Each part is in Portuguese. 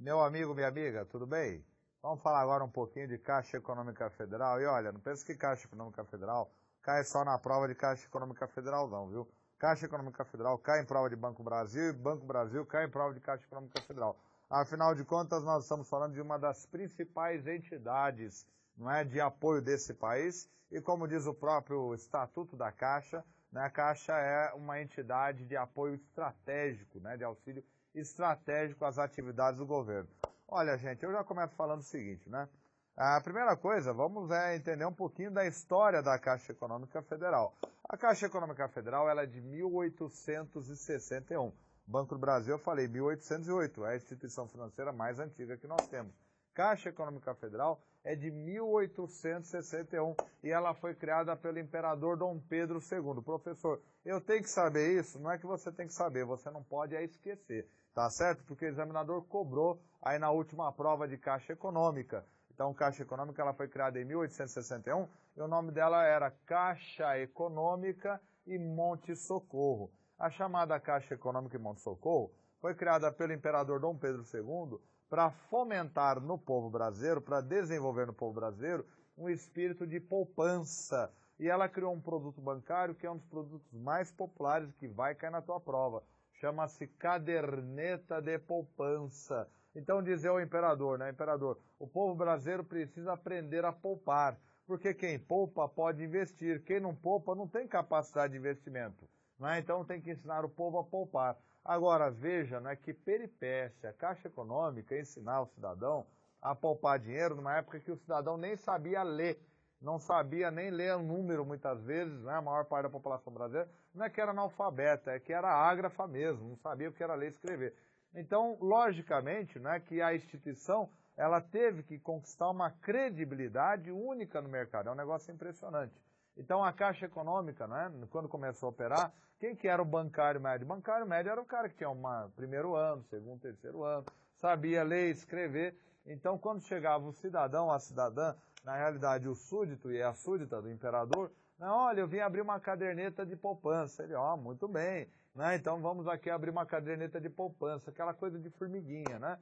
Meu amigo, minha amiga, tudo bem? Vamos falar agora um pouquinho de Caixa Econômica Federal. E olha, não pensa que Caixa Econômica Federal cai só na prova de Caixa Econômica Federal não, viu? Caixa Econômica Federal cai em prova de Banco Brasil e Banco Brasil cai em prova de Caixa Econômica Federal. Afinal de contas, nós estamos falando de uma das principais entidades, não é, de apoio desse país. E como diz o próprio Estatuto da Caixa, né, a Caixa é uma entidade de apoio estratégico, né, de auxílio estratégico às atividades do governo. Olha, gente, eu já começo falando o seguinte, né? A primeira coisa, vamos entender um pouquinho da história da Caixa Econômica Federal. A Caixa Econômica Federal ela é de 1861. Banco do Brasil, eu falei, 1808, é a instituição financeira mais antiga que nós temos. Caixa Econômica Federal é de 1861 e ela foi criada pelo imperador Dom Pedro II. Professor, eu tenho que saber isso? Não é que você tem que saber, você não pode esquecer, tá certo? Porque o examinador cobrou aí na última prova de Caixa Econômica. Então, Caixa Econômica ela foi criada em 1861 e o nome dela era Caixa Econômica e Monte Socorro. A chamada Caixa Econômica e Monte Socorro foi criada pelo imperador Dom Pedro II para fomentar no povo brasileiro, para desenvolver no povo brasileiro, um espírito de poupança. E ela criou um produto bancário que é um dos produtos mais populares que vai cair na tua prova. Chama-se caderneta de poupança. Então dizer ao imperador, né, imperador, o povo brasileiro precisa aprender a poupar, porque quem poupa pode investir, quem não poupa não tem capacidade de investimento. Né? Então tem que ensinar o povo a poupar. Agora veja, né, que peripécia, a Caixa Econômica ensinar o cidadão a poupar dinheiro numa época que o cidadão nem sabia ler, não sabia nem ler o número muitas vezes, né, a maior parte da população brasileira, não é que era analfabeta, é que era ágrafa mesmo, não sabia o que era ler e escrever. Então, logicamente, né, que a instituição ela teve que conquistar uma credibilidade única no mercado, é um negócio impressionante. Então a Caixa Econômica, né, quando começou a operar, quem que era o bancário médio? O bancário médio era o cara que tinha primeiro ano, segundo, terceiro ano, sabia ler e escrever. Então quando chegava o cidadão, a cidadã, na realidade o súdito e a súdita do imperador, né, olha, eu vim abrir uma caderneta de poupança. Ele, muito bem, né, então vamos aqui abrir uma caderneta de poupança, aquela coisa de formiguinha, né?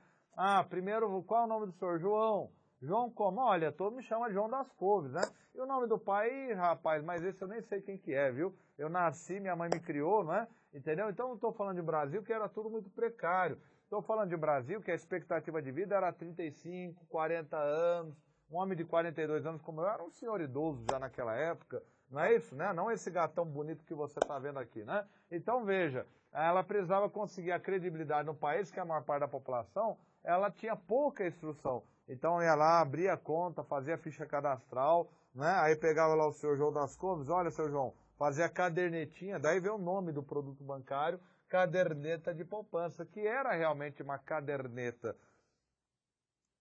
Primeiro, qual é o nome do senhor? João. João como? Olha, todo me chama de João das Couves, né? E o nome do pai, rapaz, mas esse eu nem sei quem que é, viu? Eu nasci, minha mãe me criou, não é? Entendeu? Então eu estou falando de Brasil que era tudo muito precário. Estou falando de Brasil que a expectativa de vida era 35, 40 anos. Um homem de 42 anos como eu era um senhor idoso já naquela época. Não é isso, né? Não esse gatão bonito que você está vendo aqui, né? Então veja, ela precisava conseguir a credibilidade no país, que a maior parte da população, ela tinha pouca instrução. Então ia lá, abria a conta, fazia a ficha cadastral, né? Aí pegava lá o senhor João das Couves, olha, seu João, fazia a cadernetinha, daí veio o nome do produto bancário, caderneta de poupança, que era realmente uma caderneta.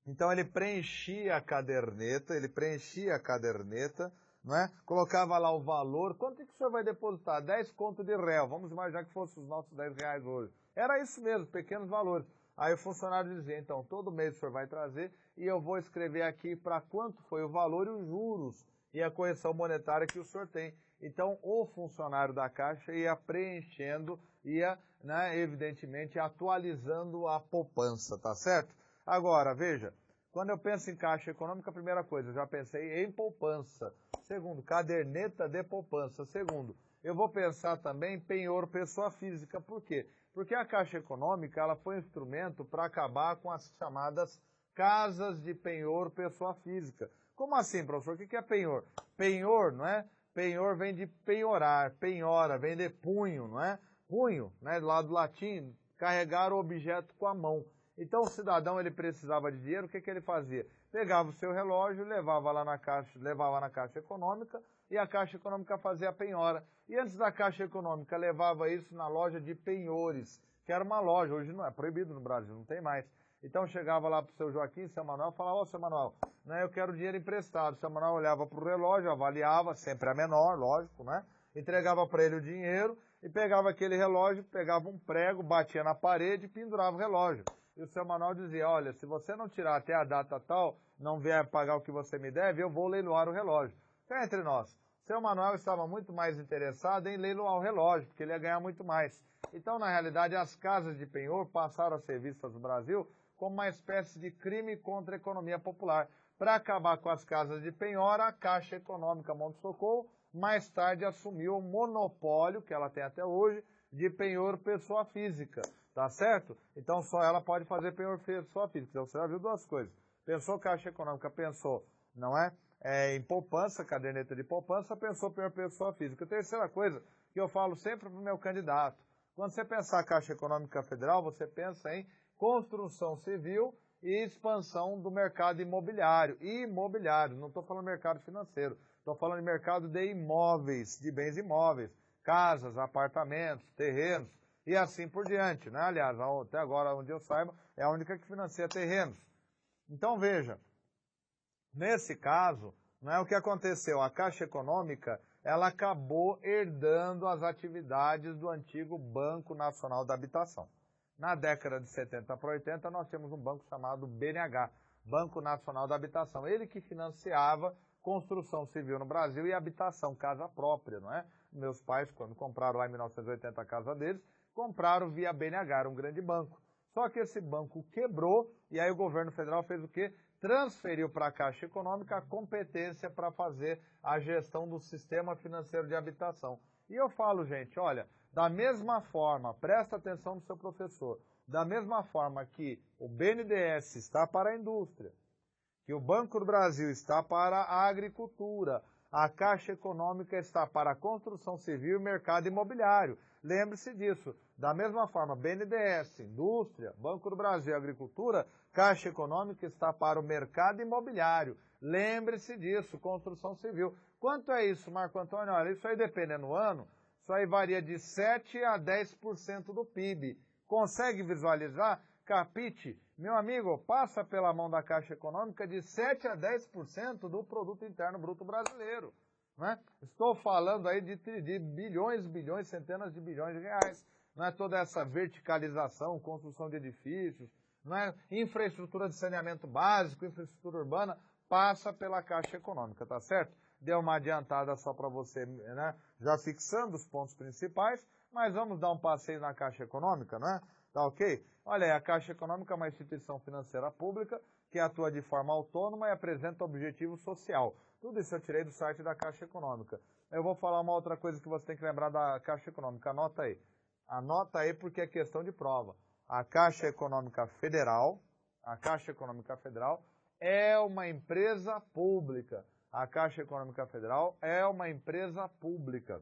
Então ele preenchia a caderneta, não é? Colocava lá o valor, quanto é que o senhor vai depositar? 10 conto de réu, vamos imaginar que fossem os nossos 10 reais hoje. Era isso mesmo, pequenos valores. Aí o funcionário dizia, então, todo mês o senhor vai trazer e eu vou escrever aqui para quanto foi o valor e os juros e a correção monetária que o senhor tem. Então, o funcionário da Caixa ia preenchendo, ia, né, evidentemente, atualizando a poupança, tá certo? Agora, veja, quando eu penso em Caixa Econômica, a primeira coisa, eu já pensei em poupança. Segundo, caderneta de poupança. Segundo, eu vou pensar também em penhor pessoa física. Por quê? Porque a Caixa Econômica ela foi um instrumento para acabar com as chamadas casas de penhor pessoa física. Como assim, professor? O que é penhor? Penhor, não é? Penhor vem de penhorar, penhora, vem de punho, não é? Punho, né? Do lado latim, carregar o objeto com a mão. Então o cidadão ele precisava de dinheiro, o que ele fazia? Pegava o seu relógio, levava na Caixa Econômica e a Caixa Econômica fazia a penhora. E antes da Caixa Econômica levava isso na loja de penhores, que era uma loja, hoje não é proibido no Brasil, não tem mais. Então chegava lá para o seu Joaquim, seu Manuel, falava, seu Manuel, né, eu quero dinheiro emprestado. O seu Manuel olhava para o relógio, avaliava, sempre a menor, lógico, né? Entregava para ele o dinheiro e pegava aquele relógio, pegava um prego, batia na parede e pendurava o relógio. E o seu Manuel dizia, olha, se você não tirar até a data tal, não vier pagar o que você me deve, eu vou leiloar o relógio. Cá entre nós, seu Manuel estava muito mais interessado em leiloar o relógio, porque ele ia ganhar muito mais. Então, na realidade, as casas de penhor passaram a ser vistas no Brasil como uma espécie de crime contra a economia popular. Para acabar com as casas de penhora, a Caixa Econômica Mão de Socorro mais tarde assumiu o monopólio, que ela tem até hoje, de penhor pessoa física, tá certo? Então só ela pode fazer penhor pessoa física. Então você já viu duas coisas. Pensou Caixa Econômica, pensou, não é? Em poupança, caderneta de poupança, pensou penhor pessoa física. Terceira coisa que eu falo sempre para o meu candidato. Quando você pensar Caixa Econômica Federal, você pensa em construção civil e expansão do mercado imobiliário. Imobiliário, não estou falando mercado financeiro, estou falando de mercado de imóveis, de bens imóveis, casas, apartamentos, terrenos e assim por diante, né? Aliás, até agora, onde eu saiba, é a única que financia terrenos. Então veja, nesse caso, não é o que aconteceu, a Caixa Econômica, ela acabou herdando as atividades do antigo Banco Nacional da Habitação. Na década de 70 para 80, nós temos um banco chamado BNH, Banco Nacional da Habitação. Ele que financiava construção civil no Brasil e habitação, casa própria, não é? Meus pais, quando compraram lá em 1980 a casa deles, compraram via BNH, era um grande banco. Só que esse banco quebrou e aí o governo federal fez o quê? Transferiu para a Caixa Econômica a competência para fazer a gestão do sistema financeiro de habitação. E eu falo, gente, olha, da mesma forma, presta atenção no seu professor, da mesma forma que o BNDES está para a indústria, que o Banco do Brasil está para a agricultura, a Caixa Econômica está para a construção civil e mercado imobiliário. Lembre-se disso. Da mesma forma, BNDES, indústria, Banco do Brasil e agricultura, Caixa Econômica está para o mercado imobiliário. Lembre-se disso, construção civil. Quanto é isso, Marco Antônio? Olha, isso aí dependendo do ano, isso aí varia de 7 a 10% do PIB. Consegue visualizar? Capite, meu amigo, passa pela mão da Caixa Econômica de 7 a 10% do Produto Interno Bruto brasileiro. Não é? Estou falando aí de bilhões, centenas de bilhões de reais. Não é toda essa verticalização, construção de edifícios, não é? Infraestrutura de saneamento básico, infraestrutura urbana, passa pela Caixa Econômica, tá certo? Deu uma adiantada só para você, né? Já fixando os pontos principais, mas vamos dar um passeio na Caixa Econômica, não é? Tá ok? Olha aí, a Caixa Econômica é uma instituição financeira pública que atua de forma autônoma e apresenta objetivo social. Tudo isso eu tirei do site da Caixa Econômica. Eu vou falar uma outra coisa que você tem que lembrar da Caixa Econômica. Anota aí. Anota aí porque é questão de prova. A Caixa Econômica Federal é uma empresa pública. A Caixa Econômica Federal é uma empresa pública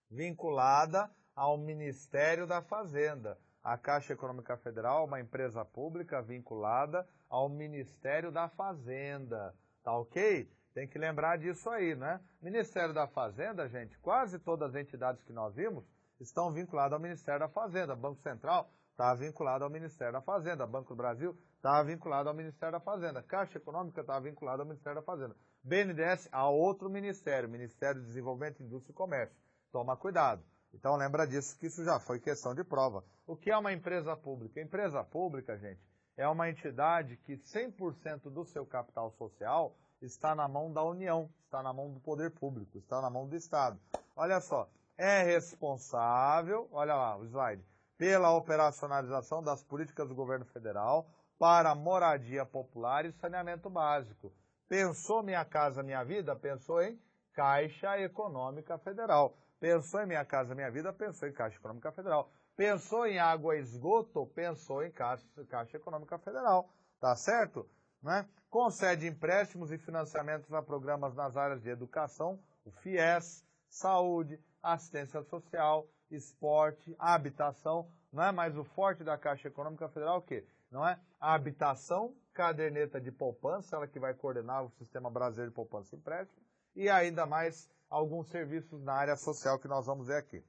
vinculada ao Ministério da Fazenda. A Caixa Econômica Federal é uma empresa pública vinculada ao Ministério da Fazenda. Tá ok? Tem que lembrar disso aí, né? Ministério da Fazenda, gente, quase todas as entidades que nós vimos estão vinculadas ao Ministério da Fazenda. Banco Central está vinculado ao Ministério da Fazenda. Banco do Brasil está vinculado ao Ministério da Fazenda. Caixa Econômica está vinculada ao Ministério da Fazenda. BNDES a outro ministério, Ministério do Desenvolvimento, Indústria e Comércio. Toma cuidado. Então lembra disso que isso já foi questão de prova. O que é uma empresa pública? Empresa pública, gente, é uma entidade que 100% do seu capital social está na mão da União, está na mão do poder público, está na mão do Estado. Olha só, é responsável, olha lá o slide, pela operacionalização das políticas do governo federal para moradia popular e saneamento básico. Pensou Minha Casa Minha Vida? Pensou em Caixa Econômica Federal. Pensou em Minha Casa Minha Vida? Pensou em Caixa Econômica Federal. Pensou em água e esgoto? Pensou em Caixa Econômica Federal. Tá certo? Né? Concede empréstimos e financiamentos a programas nas áreas de educação, o FIES, saúde, assistência social, esporte, habitação, não é? Mas o forte da Caixa Econômica Federal é o quê? Não é? A habitação, caderneta de poupança, ela que vai coordenar o Sistema Brasileiro de Poupança e Empréstimo, e ainda mais alguns serviços na área social que nós vamos ver aqui.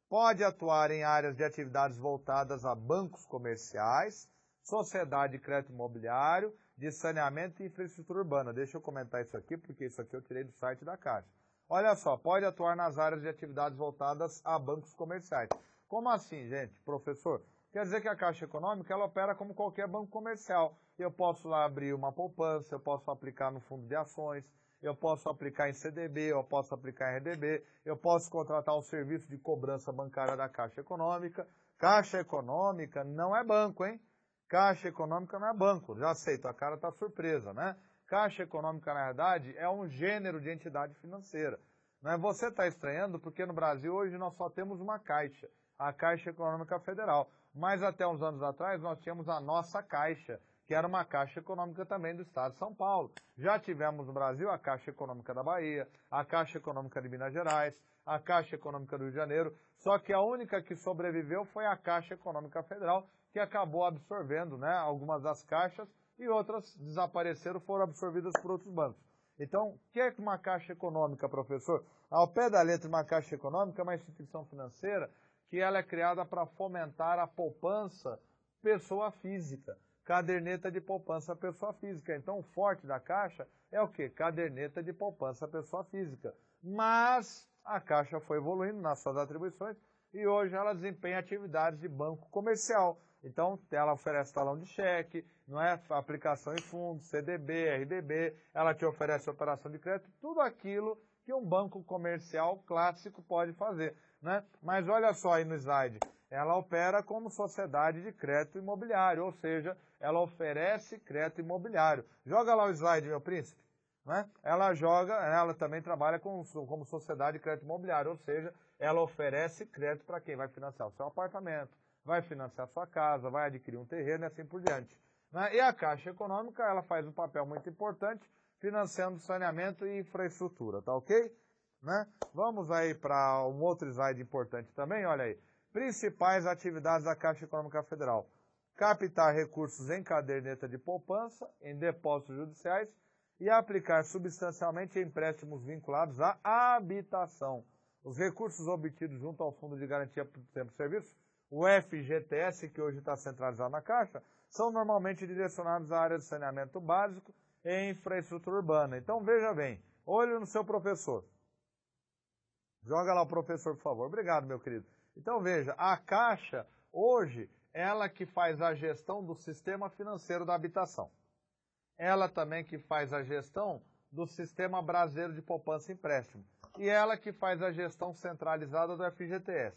Pode atuar em áreas de atividades voltadas a bancos comerciais, sociedade de crédito imobiliário, de saneamento e infraestrutura urbana. Deixa eu comentar isso aqui, porque isso aqui eu tirei do site da Caixa. Olha só, pode atuar nas áreas de atividades voltadas a bancos comerciais. Como assim, gente, professor? Quer dizer que a Caixa Econômica, ela opera como qualquer banco comercial. Eu posso lá abrir uma poupança, eu posso aplicar no fundo de ações, eu posso aplicar em CDB, eu posso aplicar em RDB, eu posso contratar um serviço de cobrança bancária da Caixa Econômica. Caixa Econômica não é banco, hein? Caixa Econômica não é banco, já sei, tua cara tá surpresa, né? Caixa Econômica, na verdade, é um gênero de entidade financeira. Né? Você está estranhando porque no Brasil hoje nós só temos uma caixa, a Caixa Econômica Federal. Mas até uns anos atrás nós tínhamos a nossa Caixa, que era uma Caixa Econômica também do Estado de São Paulo. Já tivemos no Brasil a Caixa Econômica da Bahia, a Caixa Econômica de Minas Gerais, a Caixa Econômica do Rio de Janeiro, só que a única que sobreviveu foi a Caixa Econômica Federal, que acabou absorvendo, né, algumas das caixas e outras desapareceram, foram absorvidas por outros bancos. Então, o que é uma Caixa Econômica, professor? Ao pé da letra, uma Caixa Econômica é uma instituição financeira que ela é criada para fomentar a poupança pessoa física, caderneta de poupança pessoa física. Então, o forte da Caixa é o quê? Caderneta de poupança pessoa física. Mas a Caixa foi evoluindo nas suas atribuições e hoje ela desempenha atividades de banco comercial. Então, ela oferece talão de cheque, não é? Aplicação em fundos, CDB, RDB, ela te oferece operação de crédito, tudo aquilo que um banco comercial clássico pode fazer, né? Mas olha só aí no slide, ela opera como sociedade de crédito imobiliário, ou seja, ela oferece crédito imobiliário. Joga lá o slide, meu príncipe. Né? Ela também trabalha como sociedade de crédito imobiliário, ou seja, ela oferece crédito para quem vai financiar o seu apartamento, vai financiar a sua casa, vai adquirir um terreno e assim por diante. Né? E a Caixa Econômica, ela faz um papel muito importante financiando saneamento e infraestrutura, tá ok? Né? Vamos aí para um outro slide importante também, olha aí. Principais atividades da Caixa Econômica Federal. Captar recursos em caderneta de poupança, em depósitos judiciais, e aplicar substancialmente empréstimos vinculados à habitação. Os recursos obtidos junto ao Fundo de Garantia por Tempo de Serviço, o FGTS, que hoje está centralizado na Caixa, são normalmente direcionados à área de saneamento básico e infraestrutura urbana. Então, veja bem, olho no seu professor. Joga lá o professor, por favor. Obrigado, meu querido. Então, veja, a Caixa, hoje, ela que faz a gestão do sistema financeiro da habitação. Ela também que faz a gestão do Sistema Brasileiro de Poupança e Empréstimo. E ela que faz a gestão centralizada do FGTS.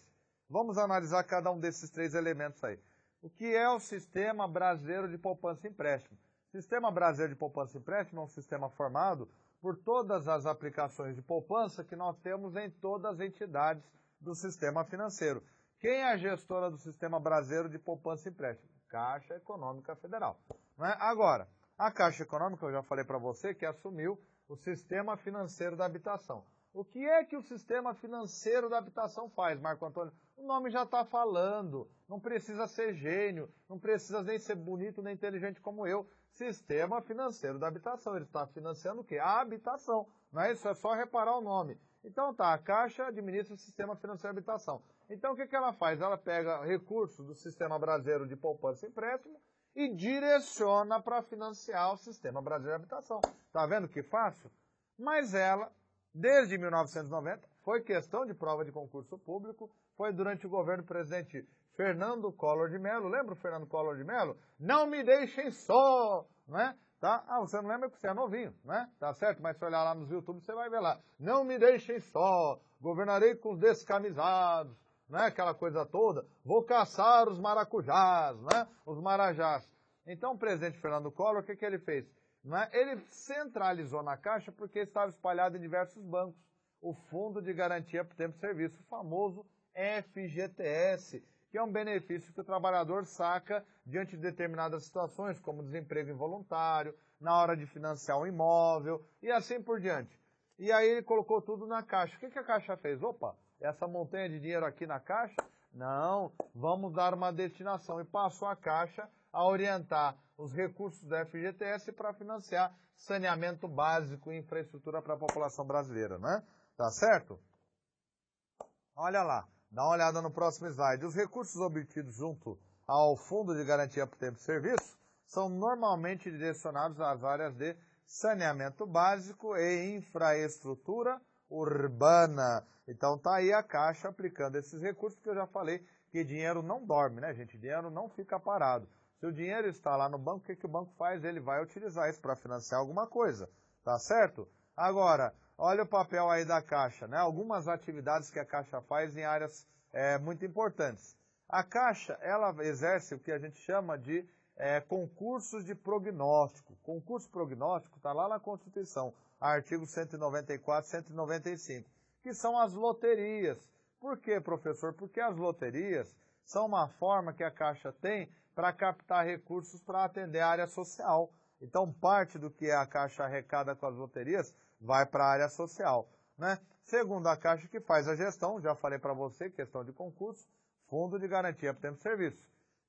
Vamos analisar cada um desses três elementos aí. O que é o Sistema Brasileiro de Poupança e Empréstimo? O Sistema Brasileiro de Poupança e Empréstimo é um sistema formado por todas as aplicações de poupança que nós temos em todas as entidades do sistema financeiro. Quem é a gestora do Sistema Brasileiro de Poupança e Empréstimo? Caixa Econômica Federal. Não é? Agora, a Caixa Econômica, eu já falei para você, que assumiu o Sistema Financeiro da Habitação. O que é que o Sistema Financeiro da Habitação faz, Marco Antônio? O nome já está falando, não precisa ser gênio, não precisa nem ser bonito nem inteligente como eu. Sistema Financeiro da Habitação, ele está financiando o quê? A habitação, não é isso? É só reparar o nome. Então tá, a Caixa administra o Sistema Financeiro da Habitação. Então o que ela faz? Ela pega recursos do Sistema Brasileiro de Poupança e Empréstimo e direciona para financiar o Sistema Brasileiro de Habitação. Tá vendo que fácil? Mas ela, desde 1990, foi questão de prova de concurso público, foi durante o governo do presidente Fernando Collor de Mello. Lembra o Fernando Collor de Mello? Não me deixem só, né? Tá? Ah, você não lembra porque você é novinho, né? Tá certo? Mas se olhar lá nos YouTube, você vai ver lá. Não me deixem só, governarei com os descamisados, né? Aquela coisa toda. Vou caçar os maracujás, né? Os marajás. Então, o presidente Fernando Collor, o que ele fez? Né? Ele centralizou na Caixa porque estava espalhado em diversos bancos. O Fundo de Garantia por Tempo de Serviço, o famoso FGTS, que é um benefício que o trabalhador saca diante de determinadas situações, como desemprego involuntário, na hora de financiar um imóvel e assim por diante. E aí ele colocou tudo na Caixa. O que a Caixa fez? Opa, essa montanha de dinheiro aqui na Caixa? Não, vamos dar uma destinação. E passou a Caixa a orientar os recursos da FGTS para financiar saneamento básico e infraestrutura para a população brasileira, né? Tá certo? Olha lá. Dá uma olhada no próximo slide. Os recursos obtidos junto ao Fundo de Garantia por Tempo de Serviço são normalmente direcionados às áreas de saneamento básico e infraestrutura urbana. Então tá aí a Caixa aplicando esses recursos, que eu já falei que dinheiro não dorme, né, gente? Dinheiro não fica parado. Se o dinheiro está lá no banco, o que o banco faz? Ele vai utilizar isso para financiar alguma coisa, tá certo? Agora, olha o papel aí da Caixa, né? Algumas atividades que a Caixa faz em áreas muito importantes. A Caixa, ela exerce o que a gente chama de concursos de prognóstico. Concurso prognóstico está lá na Constituição, artigos 194, 195, que são as loterias. Por quê, professor? Porque as loterias são uma forma que a Caixa tem para captar recursos para atender a área social. Então, parte do que a Caixa arrecada com as loterias vai para a área social, né? Segundo, a Caixa que faz a gestão, já falei para você, questão de concurso, Fundo de Garantia por Tempo de Serviço.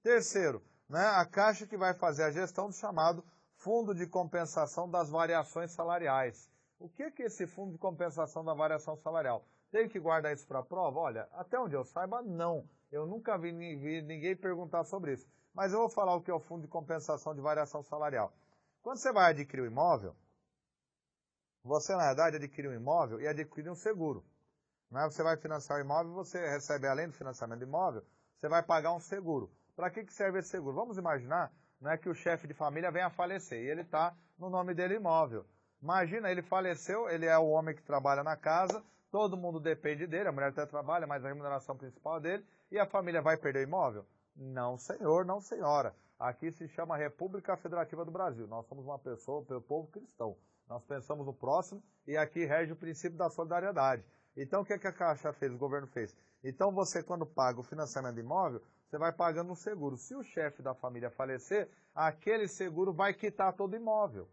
Terceiro, né, a Caixa que vai fazer a gestão do chamado Fundo de Compensação das Variações Salariais. O que é esse Fundo de Compensação da Variação Salarial? Tem que guardar isso para a prova? Olha, até onde eu saiba, não. Eu nunca vi ninguém perguntar sobre isso. Mas eu vou falar o que é o Fundo de Compensação de Variação Salarial. Quando você vai adquirir um imóvel, você, na verdade, adquire um imóvel e adquire um seguro. Né? Você vai financiar o imóvel, você recebe, além do financiamento do imóvel, você vai pagar um seguro. Para que serve esse seguro? Vamos imaginar, né, que o chefe de família venha a falecer e ele está no nome dele imóvel. Imagina, ele faleceu, ele é o homem que trabalha na casa, todo mundo depende dele, a mulher até trabalha, mas a remuneração principal é dele, e a família vai perder o imóvel? Não, senhor, não, senhora. Aqui se chama República Federativa do Brasil. Nós somos uma pessoa, pelo povo cristão. Nós pensamos no próximo e aqui rege o princípio da solidariedade. Então, o que a Caixa fez, o governo fez? Então, você, quando paga o financiamento de imóvel, você vai pagando um seguro. Se o chefe da família falecer, aquele seguro vai quitar todo o imóvel.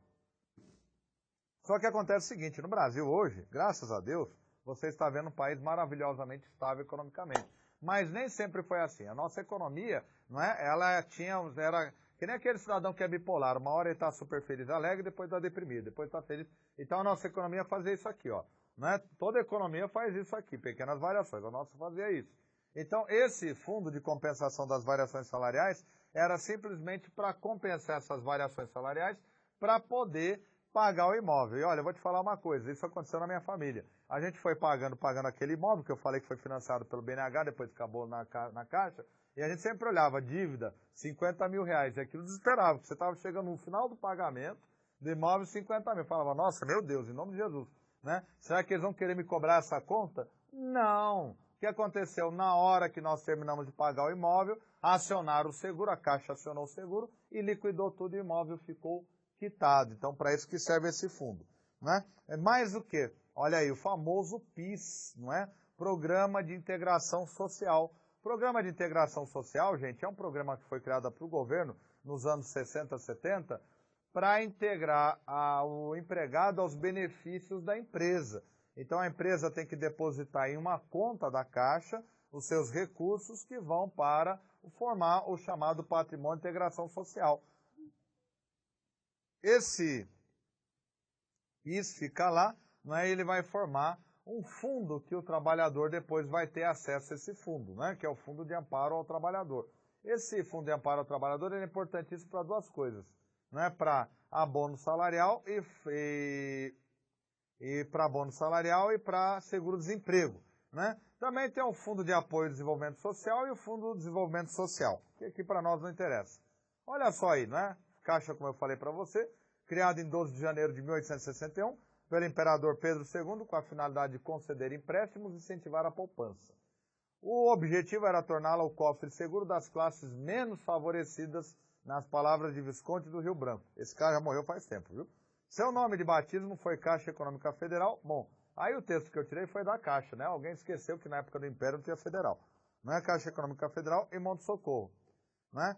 Só que acontece o seguinte, no Brasil hoje, graças a Deus, você está vendo um país maravilhosamente estável economicamente. Mas nem sempre foi assim. A nossa economia, não é? Ela era que nem aquele cidadão que é bipolar. Uma hora ele está super feliz, alegre, depois está deprimido, depois está feliz. Então a nossa economia fazia isso aqui, ó. Não é? Toda economia faz isso aqui, pequenas variações. A nossa fazia isso. Então esse fundo de compensação das variações salariais era simplesmente para compensar essas variações salariais para poder pagar o imóvel. E olha, eu vou te falar uma coisa, isso aconteceu na minha família. A gente foi pagando aquele imóvel, que eu falei que foi financiado pelo BNH, depois acabou na Caixa, e a gente sempre olhava, dívida, 50 mil reais, e aquilo desesperava, porque você estava chegando no final do pagamento do imóvel, 50 mil. Eu falava, nossa, meu Deus, em nome de Jesus, né? Será que eles vão querer me cobrar essa conta? Não. O que aconteceu? Na hora que nós terminamos de pagar o imóvel, acionaram o seguro, a Caixa acionou o seguro e liquidou tudo e o imóvel ficou quitado. Então, para isso que serve esse fundo, né? É mais o que? Olha aí, o famoso PIS, não é? Programa de Integração Social. Programa de Integração Social, gente, é um programa que foi criado para o governo nos anos 60, 70, para integrar o empregado aos benefícios da empresa. Então, a empresa tem que depositar em uma conta da Caixa os seus recursos que vão para formar o chamado Patrimônio de Integração Social. Isso fica lá, né, ele vai formar um fundo que o trabalhador depois vai ter acesso a esse fundo, né, que é o Fundo de Amparo ao Trabalhador. Esse Fundo de Amparo ao Trabalhador ele é importantíssimo para duas coisas, né, para abono salarial e para abono salarial e para seguro-desemprego, né? Também tem o Fundo de Apoio ao Desenvolvimento Social e o Fundo de Desenvolvimento Social, que aqui para nós não interessa. Olha só aí, né? Caixa, como eu falei para você, criado em 12 de janeiro de 1861 pelo imperador Pedro II com a finalidade de conceder empréstimos e incentivar a poupança. O objetivo era torná-la o cofre seguro das classes menos favorecidas, nas palavras de Visconde do Rio Branco. Esse cara já morreu faz tempo, viu? Seu nome de batismo foi Caixa Econômica Federal. Bom, aí o texto que eu tirei foi da Caixa, né? Alguém esqueceu que na época do Império não tinha Federal. Não é Caixa Econômica Federal e Monte Socorro, né?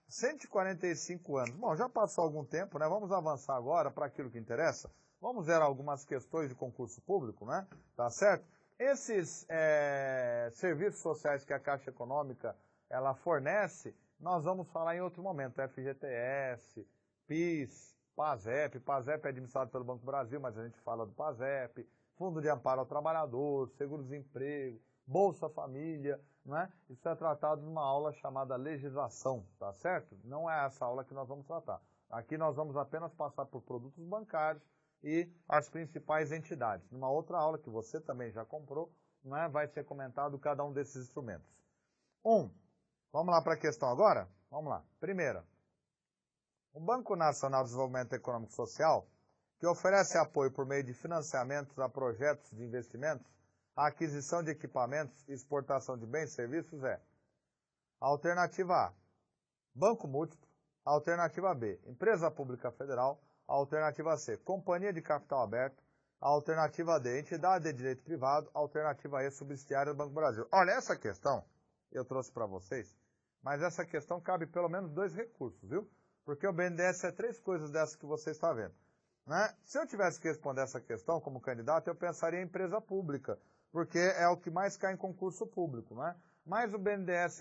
145 anos. Bom, já passou algum tempo, né? Vamos avançar agora para aquilo que interessa. Vamos ver algumas questões de concurso público, né? Tá certo? Esses serviços sociais que a Caixa Econômica ela fornece, nós vamos falar em outro momento. FGTS, PIS, PASEP. PASEP é administrado pelo Banco do Brasil, mas a gente fala do PASEP, Fundo de Amparo ao Trabalhador, Seguro-Desemprego, Bolsa Família, né? Isso é tratado numa aula chamada legislação, tá certo? Não é essa aula que nós vamos tratar. Aqui nós vamos apenas passar por produtos bancários e as principais entidades. Numa outra aula que você também já comprou, né, vai ser comentado cada um desses instrumentos. Vamos lá para a questão agora? Vamos lá. Primeira, o Banco Nacional de Desenvolvimento Econômico e Social, que oferece apoio por meio de financiamentos a projetos de investimentos, a aquisição de equipamentos e exportação de bens e serviços é: alternativa A, banco múltiplo, alternativa B, empresa pública federal, alternativa C, companhia de capital aberto, alternativa D, entidade de direito privado, alternativa E, subsidiária do Banco do Brasil. Olha, essa questão eu trouxe para vocês, mas essa questão cabe pelo menos 2 recursos, viu? Porque o BNDES é 3 coisas dessas que você está vendo. Né? Se eu tivesse que responder essa questão como candidato, eu pensaria em empresa pública, porque é o que mais cai em concurso público, né? Mas o BNDES,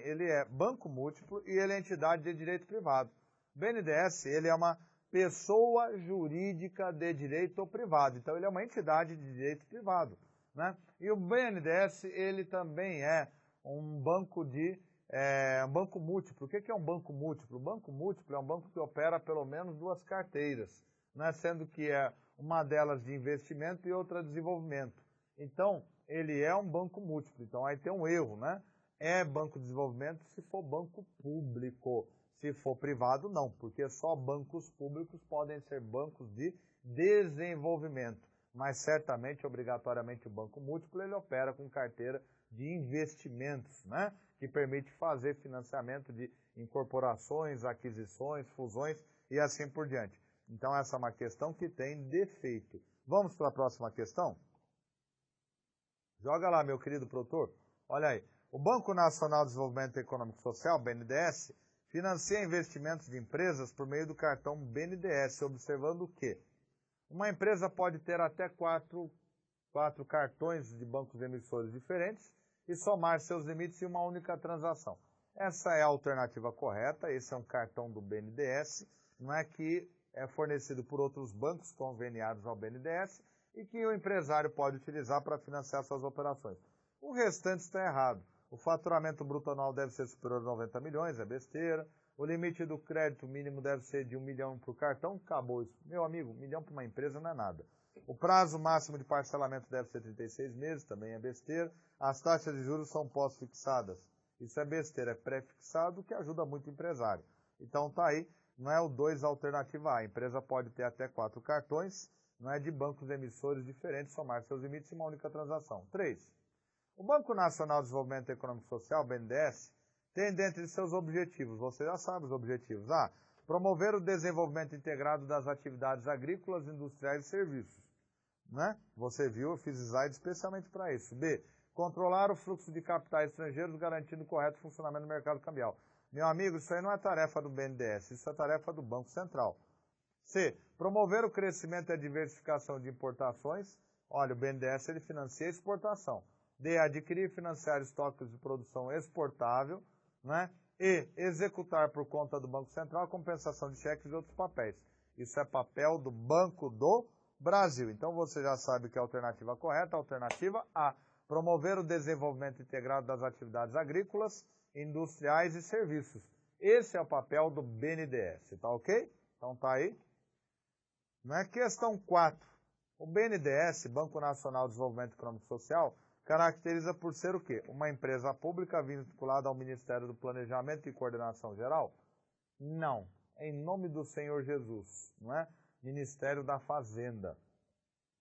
ele é banco múltiplo e ele é entidade de direito privado. O BNDES, ele é uma pessoa jurídica de direito privado, então ele é uma entidade de direito privado, né? E o BNDES, ele também é um banco um banco múltiplo. O que é um banco múltiplo? O banco múltiplo é um banco que opera pelo menos 2 carteiras, né? Sendo que é uma delas de investimento e outra de desenvolvimento. Então, ele é um banco múltiplo. Então, aí tem um erro, né? É banco de desenvolvimento se for banco público. Se for privado, não, porque só bancos públicos podem ser bancos de desenvolvimento. Mas, certamente, obrigatoriamente, o banco múltiplo, ele opera com carteira de investimentos, né? Que permite fazer financiamento de incorporações, aquisições, fusões e assim por diante. Então, essa é uma questão que tem defeito. Vamos para a próxima questão? Joga lá, meu querido produtor. Olha aí. O Banco Nacional de Desenvolvimento Econômico e Social, BNDES, financia investimentos de empresas por meio do cartão BNDES, observando que uma empresa pode ter até 4 cartões de bancos emissores diferentes e somar seus limites em uma única transação. Essa é a alternativa correta, esse é um cartão do BNDES, não é que é fornecido por outros bancos conveniados ao BNDES e que o empresário pode utilizar para financiar suas operações. O restante está errado. O faturamento bruto anual deve ser superior a 90 milhões, é besteira. O limite do crédito mínimo deve ser de 1 milhão por cartão, acabou isso. Meu amigo, 1 milhão para uma empresa não é nada. O prazo máximo de parcelamento deve ser 36 meses, também é besteira. As taxas de juros são pós-fixadas. Isso é besteira, é pré-fixado, que ajuda muito o empresário. Então tá aí, não é o 2 alternativa A. A empresa pode ter até 4 cartões, não é de bancos emissores diferentes, somar seus limites em uma única transação. 3. O Banco Nacional de Desenvolvimento Econômico e Social, BNDES, tem dentre seus objetivos, você já sabe os objetivos, A. Promover o desenvolvimento integrado das atividades agrícolas, industriais e serviços. Né? Você viu, eu fiz slide especialmente para isso. B. Controlar o fluxo de capitais estrangeiros, garantindo o correto funcionamento do mercado cambial. Meu amigo, isso aí não é tarefa do BNDES, isso é tarefa do Banco Central. C. Promover o crescimento e a diversificação de importações. Olha, o BNDES ele financia a exportação. D. Adquirir e financiar estoques de produção exportável. Né? E. Executar por conta do Banco Central a compensação de cheques e outros papéis. Isso é papel do Banco do Brasil. Então você já sabe que a alternativa correta, a alternativa A. Promover o desenvolvimento integrado das atividades agrícolas, industriais e serviços. Esse é o papel do BNDES, tá ok? Então tá aí. Questão 4. O BNDES, Banco Nacional de Desenvolvimento Econômico e Social, caracteriza por ser o quê? Uma empresa pública vinculada ao Ministério do Planejamento e Coordenação Geral? Não. Em nome do Senhor Jesus, não é? Ministério da Fazenda.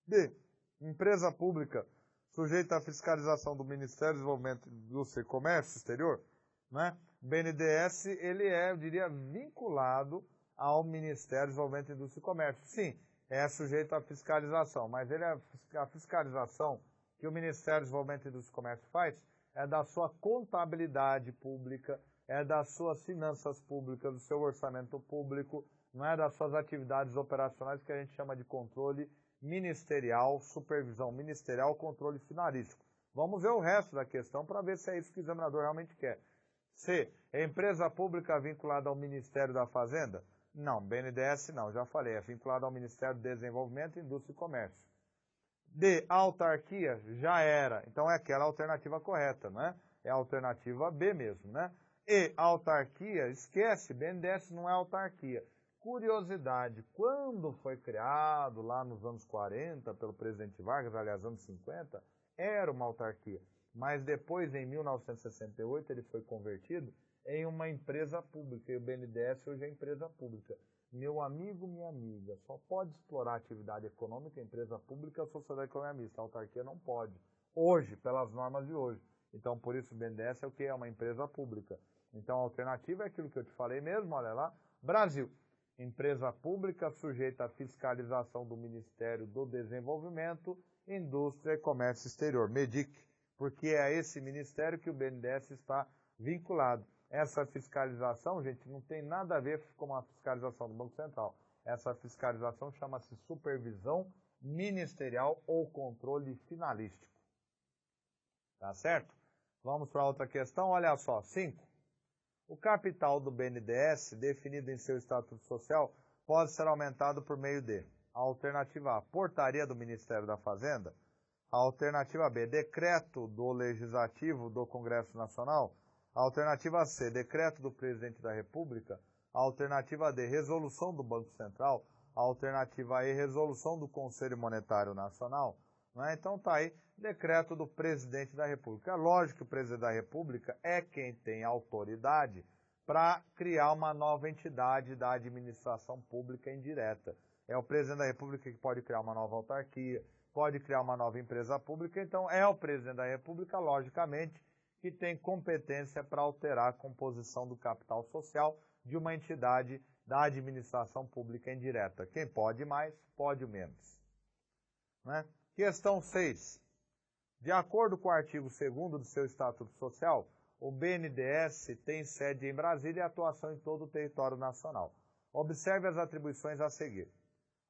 B. Empresa pública sujeita à fiscalização do Ministério do Desenvolvimento, Indústria e Comércio Exterior, né? BNDES, ele é, eu diria, vinculado ao Ministério do Desenvolvimento, Indústria e Comércio. Sim, é sujeito à fiscalização, mas a fiscalização que o Ministério do Desenvolvimento, Indústria e Comércio faz é da sua contabilidade pública, é das suas finanças públicas, do seu orçamento público, não é das suas atividades operacionais que a gente chama de controle ministerial, supervisão ministerial, controle finarístico. Vamos ver o resto da questão para ver se é isso que o examinador realmente quer. C. É empresa pública vinculada ao Ministério da Fazenda? Não, BNDES não, já falei, é vinculado ao Ministério do Desenvolvimento, Indústria e Comércio. D. Autarquia? Já era, então é aquela alternativa correta, né? É a alternativa B mesmo, né? E. Autarquia? Esquece, BNDES não é autarquia. Curiosidade, quando foi criado, lá nos anos 40, pelo presidente Vargas, aliás, anos 50, era uma autarquia. Mas depois, em 1968, ele foi convertido em uma empresa pública. E o BNDES hoje é empresa pública. Meu amigo, minha amiga, só pode explorar atividade econômica, empresa pública, a sociedade econômica mista. A autarquia não pode. Hoje, pelas normas de hoje. Então, por isso, o BNDES é o que? É uma empresa pública. Então, a alternativa é aquilo que eu te falei mesmo, olha lá. Brasil, empresa pública sujeita à fiscalização do Ministério do Desenvolvimento, Indústria e Comércio Exterior, MEDIC, porque é a esse ministério que o BNDES está vinculado. Essa fiscalização, gente, não tem nada a ver com a fiscalização do Banco Central. Essa fiscalização chama-se supervisão ministerial ou controle finalístico. Tá certo? Vamos para outra questão, olha só, 5. O capital do BNDES, definido em seu estatuto social, pode ser aumentado por meio de: a alternativa A, portaria do Ministério da Fazenda; a alternativa B, decreto do Legislativo do Congresso Nacional; a alternativa C, decreto do Presidente da República; a alternativa D, resolução do Banco Central; a alternativa E, resolução do Conselho Monetário Nacional. Então tá aí, decreto do Presidente da República. É lógico que o Presidente da República é quem tem autoridade para criar uma nova entidade da administração pública indireta. É o Presidente da República que pode criar uma nova autarquia, pode criar uma nova empresa pública, então é o Presidente da República, logicamente, que tem competência para alterar a composição do capital social de uma entidade da administração pública indireta. Quem pode mais, pode menos. Questão 6. De acordo com o artigo 2º do seu Estatuto Social, o BNDES tem sede em Brasília e atuação em todo o território nacional. Observe as atribuições a seguir.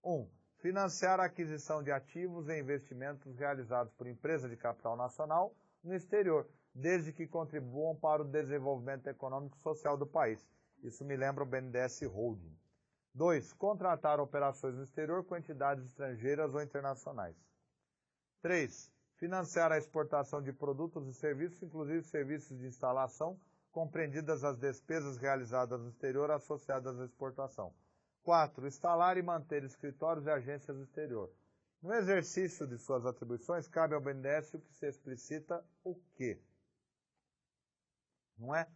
1. Financiar a aquisição de ativos e investimentos realizados por empresa de capital nacional no exterior, desde que contribuam para o desenvolvimento econômico e social do país. Isso me lembra o BNDES Holding. 2. Contratar operações no exterior com entidades estrangeiras ou internacionais. 3. Financiar a exportação de produtos e serviços, inclusive serviços de instalação, compreendidas as despesas realizadas no exterior associadas à exportação. 4. Instalar e manter escritórios e agências no exterior. No exercício de suas atribuições, cabe ao BNDES o que se explicita o quê? Não é?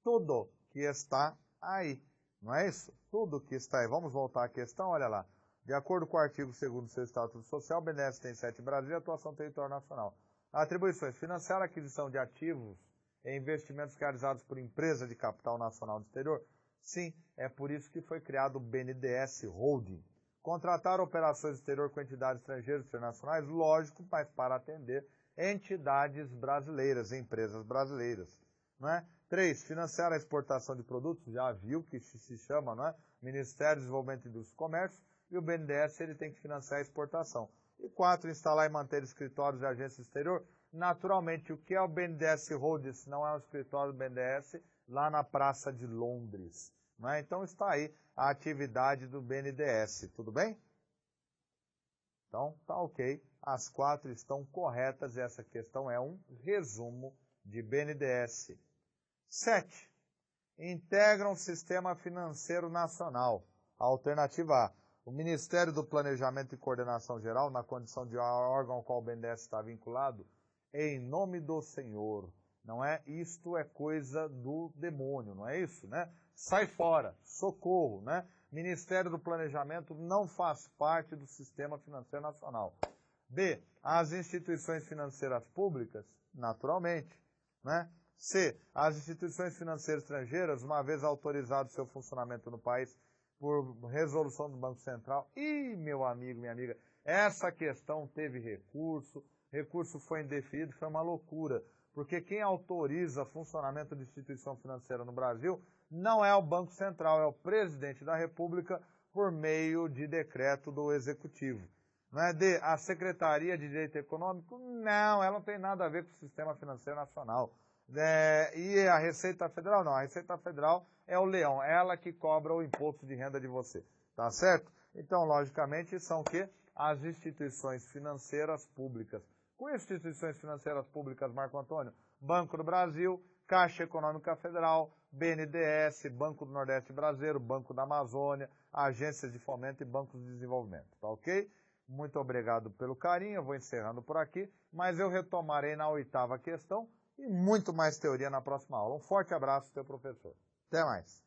Tudo que está aí. Não é isso? Tudo que está aí. Vamos voltar à questão, olha lá. De acordo com o artigo 2º do seu Estatuto Social, o BNDES tem sede em Brasília e atuação no território nacional. Atribuições: financiar a aquisição de ativos e investimentos realizados por empresa de capital nacional do exterior. Sim, é por isso que foi criado o BNDES Holding. Contratar operações do exterior com entidades estrangeiras e internacionais, lógico, mas para atender entidades brasileiras, empresas brasileiras. Não é? 3. Financiar a exportação de produtos, já viu que se chama, não é? Ministério do Desenvolvimento, Indústria e Comércio, e o BNDES ele tem que financiar a exportação. E 4. Instalar e manter escritórios e agências exterior. Naturalmente, o que é o BNDES Holding, se não é um escritório do BNDES, lá na Praça de Londres. Não é? Então está aí a atividade do BNDES, tudo bem? Então tá ok, as 4 estão corretas e essa questão é um resumo de BNDES. 7. Integram o Sistema Financeiro Nacional. Alternativa A. O Ministério do Planejamento e Coordenação Geral, na condição de órgão ao qual o BNDES está vinculado, em nome do Senhor. Não é? Isto é coisa do demônio, não é isso, né? Sai fora, socorro, né? Ministério do Planejamento não faz parte do Sistema Financeiro Nacional. B. As instituições financeiras públicas, naturalmente, né? C. As instituições financeiras estrangeiras, uma vez autorizado seu funcionamento no país por resolução do Banco Central. Ih, meu amigo, minha amiga, essa questão teve recurso foi indeferido, foi uma loucura, porque quem autoriza funcionamento de instituição financeira no Brasil não é o Banco Central, é o Presidente da República por meio de decreto do Executivo. Não é? D. A Secretaria de Direito Econômico? Não, ela não tem nada a ver com o Sistema Financeiro Nacional. E a Receita Federal? Não, a Receita Federal é o leão, ela que cobra o imposto de renda de você, tá certo? Então, logicamente, são o quê? As instituições financeiras públicas. Com instituições financeiras públicas, Marco Antônio? Banco do Brasil, Caixa Econômica Federal, BNDES, Banco do Nordeste Brasileiro, Banco da Amazônia, agências de fomento e bancos de desenvolvimento, tá ok? Muito obrigado pelo carinho, eu vou encerrando por aqui, mas eu retomarei na 8ª questão, e muito mais teoria na próxima aula. Um forte abraço, teu professor. Até mais.